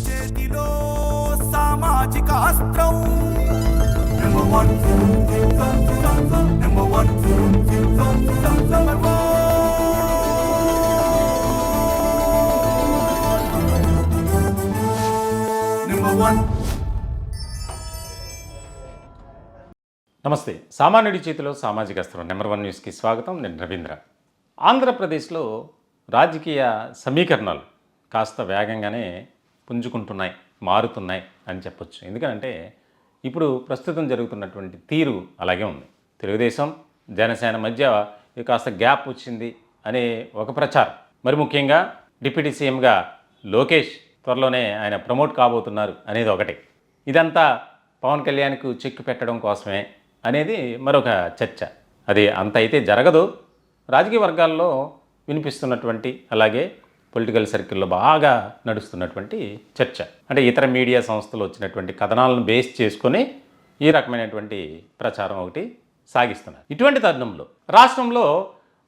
చేతిలో సామాజిక అస్త్రం number one number one number one. నమస్తే. సామాన్యుడి చేతిలో సామాజిక అస్త్రం నెంబర్ 1 న్యూస్కి స్వాగతం. నేను రవీంద్ర. ఆంధ్రప్రదేశ్లో రాజకీయ సమీకరణాలు కాస్త వేగంగానే పుంజుకుంటున్నాయి, మారుతున్నాయి అని చెప్పొచ్చు. ఎందుకంటే ఇప్పుడు ప్రస్తుతం జరుగుతున్నటువంటి తీరు అలాగే ఉంది. తెలుగుదేశం జనసేన మధ్య కాస్త గ్యాప్ వచ్చింది అనే ఒక ప్రచారం. మరి ముఖ్యంగా డిప్యూటీ సీఎంగా లోకేష్ త్వరలోనే ఆయన ప్రమోట్ కాబోతున్నారు అనేది ఒకటి. ఇదంతా పవన్ కళ్యాణ్కు చెక్కు పెట్టడం కోసమే అనేది మరొక చర్చ. అది అంత అయితే జరగదు. రాజకీయ వర్గాల్లో వినిపిస్తున్నటువంటి, అలాగే పొలిటికల్ సర్కిల్లో బాగా నడుస్తున్నటువంటి చర్చ. అంటే ఇతర మీడియా సంస్థలు వచ్చినటువంటి కథనాలను బేస్ చేసుకొని ఈ రకమైనటువంటి ప్రచారం ఒకటి సాగిస్తున్నారు. ఇటువంటి తరుణంలో రాష్ట్రంలో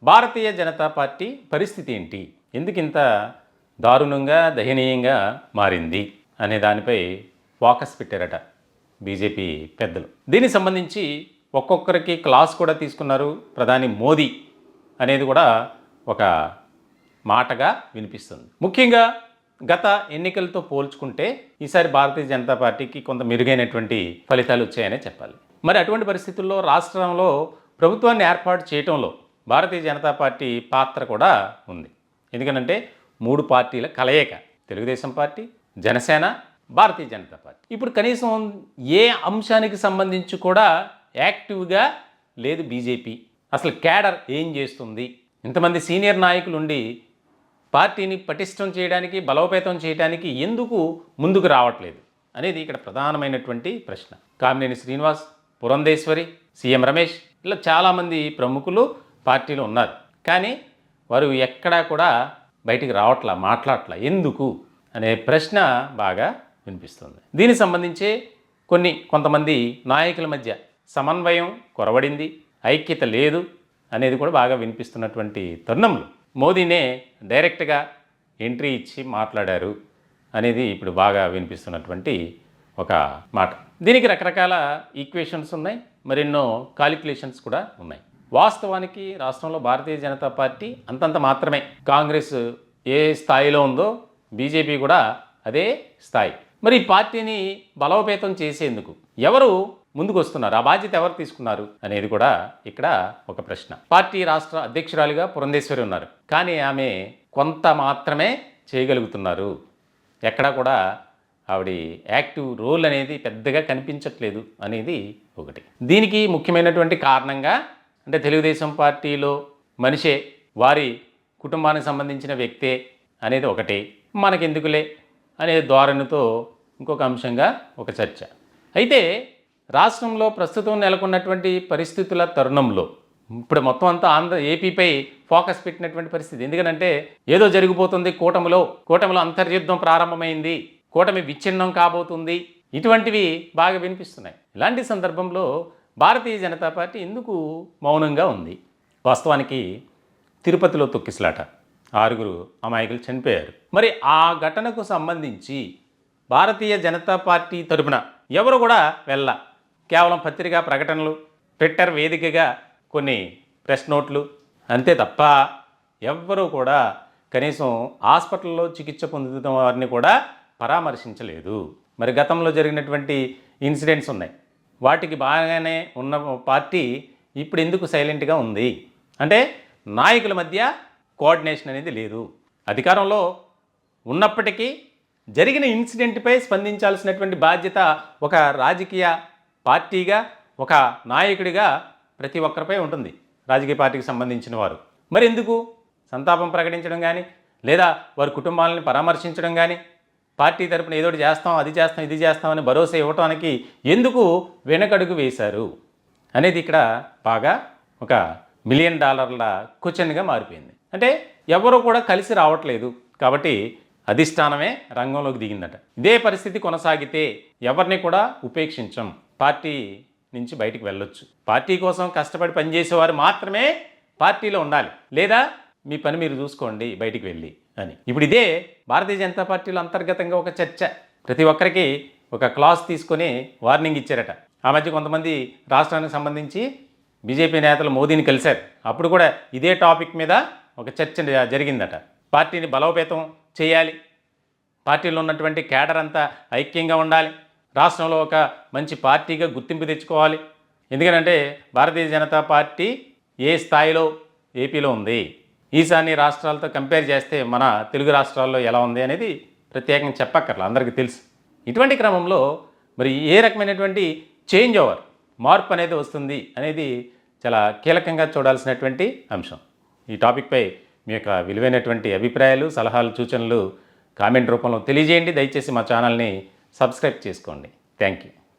భారతీయ జనతా పార్టీ పరిస్థితి ఏంటి, ఎందుకు ఇంత దారుణంగా దయనీయంగా మారింది అనే దానిపై ఫోకస్ పెట్టారట బీజేపీ పెద్దలు. దీనికి సంబంధించి ఒక్కొక్కరికి క్లాస్ కూడా తీసుకున్నారు. ప్రధాని మోదీ అనేది కూడా ఒక మాటగా వినిపిస్తుంది. ముఖ్యంగా గత ఎన్నికలతో పోల్చుకుంటే ఈసారి భారతీయ జనతా పార్టీకి కొంత మెరుగైనటువంటి ఫలితాలు వచ్చాయనే చెప్పాలి. మరి అటువంటి పరిస్థితుల్లో రాష్ట్రంలో ప్రభుత్వాన్ని ఏర్పాటు చేయడంలో భారతీయ జనతా పార్టీ పాత్ర కూడా ఉంది. ఎందుకనంటే 3 పార్టీల కలయిక: తెలుగుదేశం పార్టీ, జనసేన, భారతీయ జనతా పార్టీ. ఇప్పుడు కనీసం ఏ అంశానికి సంబంధించి కూడా యాక్టివ్గా లేదు బీజేపీ. అసలు క్యాడర్ ఏం చేస్తుంది? ఇంతమంది సీనియర్ నాయకులు ఉండి పార్టీని పటిష్టం చేయడానికి, బలోపేతం చేయడానికి ఎందుకు ముందుకు రావట్లేదు అనేది ఇక్కడ ప్రధానమైనటువంటి ప్రశ్న. కామినేని శ్రీనివాస్, పురంధేశ్వరి, సీఎం రమేష్, ఇలా చాలామంది ప్రముఖులు పార్టీలో ఉన్నారు. కానీ వారు ఎక్కడా కూడా బయటికి రావట్లా, మాట్లాడట్లా. ఎందుకు అనే ప్రశ్న బాగా వినిపిస్తుంది. దీనికి సంబంధించే కొంతమంది నాయకుల మధ్య సమన్వయం కొరవడింది, ఐక్యత లేదు అనేది కూడా బాగా వినిపిస్తున్నటువంటి తరుణంలో మోదీనే డైరెక్ట్గా ఎంట్రీ ఇచ్చి మాట్లాడారు అనేది ఇప్పుడు బాగా వినిపిస్తున్నటువంటి ఒక మాట. దీనికి రకరకాల ఈక్వేషన్స్ ఉన్నాయి, మరెన్నో కాలిక్యులేషన్స్ కూడా ఉన్నాయి. వాస్తవానికి రాష్ట్రంలో భారతీయ జనతా పార్టీ అంతంత మాత్రమే. కాంగ్రెస్ ఏ స్థాయిలో ఉందో బీజేపీ కూడా అదే స్థాయి. మరి ఈ పార్టీని బలోపేతం చేసేందుకు ఎవరు ముందుకు వస్తున్నారు, ఆ బాధ్యత ఎవరు తీసుకున్నారు అనేది కూడా ఇక్కడ ఒక ప్రశ్న. పార్టీ రాష్ట్ర అధ్యక్షురాలిగా పురంధేశ్వరి ఉన్నారు, కానీ ఆమె కొంత మాత్రమే చేయగలుగుతున్నారు. ఎక్కడా కూడా ఆవిడ యాక్టివ్ రోల్ అనేది పెద్దగా కనిపించట్లేదు అనేది ఒకటి. దీనికి ముఖ్యమైనటువంటి కారణంగా అంటే తెలుగుదేశం పార్టీలో మనిషే, వారి కుటుంబానికి సంబంధించిన వ్యక్తే అనేది ఒకటి. మనకెందుకులే అనే ధోరణితో ఇంకొక అంశంగా ఒక చర్చ. అయితే రాష్ట్రంలో ప్రస్తుతం నెలకొన్నటువంటి పరిస్థితుల తరుణంలో ఇప్పుడు మొత్తం అంతా ఏపీపై ఫోకస్ పెట్టినటువంటి పరిస్థితి. ఎందుకంటే ఏదో జరిగిపోతుంది, కూటమిలో అంతర్యుద్ధం ప్రారంభమైంది, కూటమి విచ్ఛిన్నం కాబోతుంది, ఇటువంటివి బాగా వినిపిస్తున్నాయి. ఇలాంటి సందర్భంలో భారతీయ జనతా పార్టీ ఎందుకు మౌనంగా ఉంది? వాస్తవానికి తిరుపతిలో తొక్కిసలాట, 6 అమాయకులు చనిపోయారు. మరి ఆ ఘటనకు సంబంధించి భారతీయ జనతా పార్టీ తరపున ఎవరు కూడా కేవలం పత్రికా ప్రకటనలు, ట్విట్టర్ వేదికగా కొన్ని ప్రెస్ నోట్లు అంతే తప్ప ఎవ్వరూ కూడా కనీసం హాస్పిటల్లో చికిత్స పొందుతున్న వారిని కూడా పరామర్శించలేదు. మరి గతంలో జరిగినటువంటి ఇన్సిడెంట్స్ ఉన్నాయి, వాటికి బాగానే ఉన్న పార్టీ ఇప్పుడు ఎందుకు సైలెంట్గా ఉంది? అంటే నాయకుల మధ్య కోఆర్డినేషన్ అనేది లేదు. అధికారంలో ఉన్నప్పటికీ జరిగిన ఇన్సిడెంట్పై స్పందించాల్సినటువంటి బాధ్యత ఒక రాజకీయ పార్టీగా, ఒక నాయకుడిగా ప్రతి ఒక్కరిపై ఉంటుంది, రాజకీయ పార్టీకి సంబంధించిన వారు. మరి ఎందుకు సంతాపం ప్రకటించడం కానీ, లేదా వారి కుటుంబాలను పరామర్శించడం కానీ, పార్టీ తరపున ఏదోటి చేస్తాం, అది చేస్తాం, ఇది చేస్తామని భరోసా ఇవ్వటానికి ఎందుకు వెనకడుగు వేశారు అనేది ఇక్కడ బాగా ఒక $1 మిలియన్ క్వశ్చన్గా మారిపోయింది. అంటే ఎవరూ కూడా కలిసి రావట్లేదు కాబట్టి అధిష్టానమే రంగంలోకి దిగిందట. ఇదే పరిస్థితి కొనసాగితే ఎవరిని కూడా ఉపేక్షించం, పార్టీ నుంచి బయటికి వెళ్ళొచ్చు, పార్టీ కోసం కష్టపడి పనిచేసేవారు మాత్రమే పార్టీలో ఉండాలి, లేదా మీ పని మీరు చూసుకోండి బయటికి వెళ్ళి అని. ఇప్పుడు ఇదే భారతీయ జనతా పార్టీలో అంతర్గతంగా ఒక చర్చ. ప్రతి ఒక్కరికి ఒక క్లాస్ తీసుకొని వార్నింగ్ ఇచ్చారట. ఆ మధ్య కొంతమంది రాష్ట్రానికి సంబంధించి బీజేపీ నేతలు మోదీని కలిశారు. అప్పుడు కూడా ఇదే టాపిక్ మీద ఒక చర్చ జరిగిందట. పార్టీని బలోపేతం చేయాలి, పార్టీలో ఉన్నటువంటి కేడర్ అంతా ఐక్యంగా ఉండాలి, రాష్ట్రంలో ఒక మంచి పార్టీగా గుర్తింపు తెచ్చుకోవాలి. ఎందుకంటే భారతీయ జనతా పార్టీ ఏ స్థాయిలో ఏపీలో ఉంది, ఈశాన్య రాష్ట్రాలతో కంపేర్ చేస్తే మన తెలుగు రాష్ట్రాల్లో ఎలా ఉంది అనేది ప్రత్యేకంగా చెప్పక్కర్లా, అందరికీ తెలుసు. ఇటువంటి క్రమంలో మరి ఏ రకమైనటువంటి చేంజ్ ఓవర్, మార్పు అనేది వస్తుంది అనేది చాలా కీలకంగా చూడాల్సినటువంటి అంశం. ఈ టాపిక్పై మీ యొక్క విలువైనటువంటి అభిప్రాయాలు, సలహాలు, సూచనలు కామెంట్ రూపంలో తెలియజేయండి. దయచేసి మా ఛానల్ని సబ్స్క్రైబ్ చేసుకోండి. Thank you.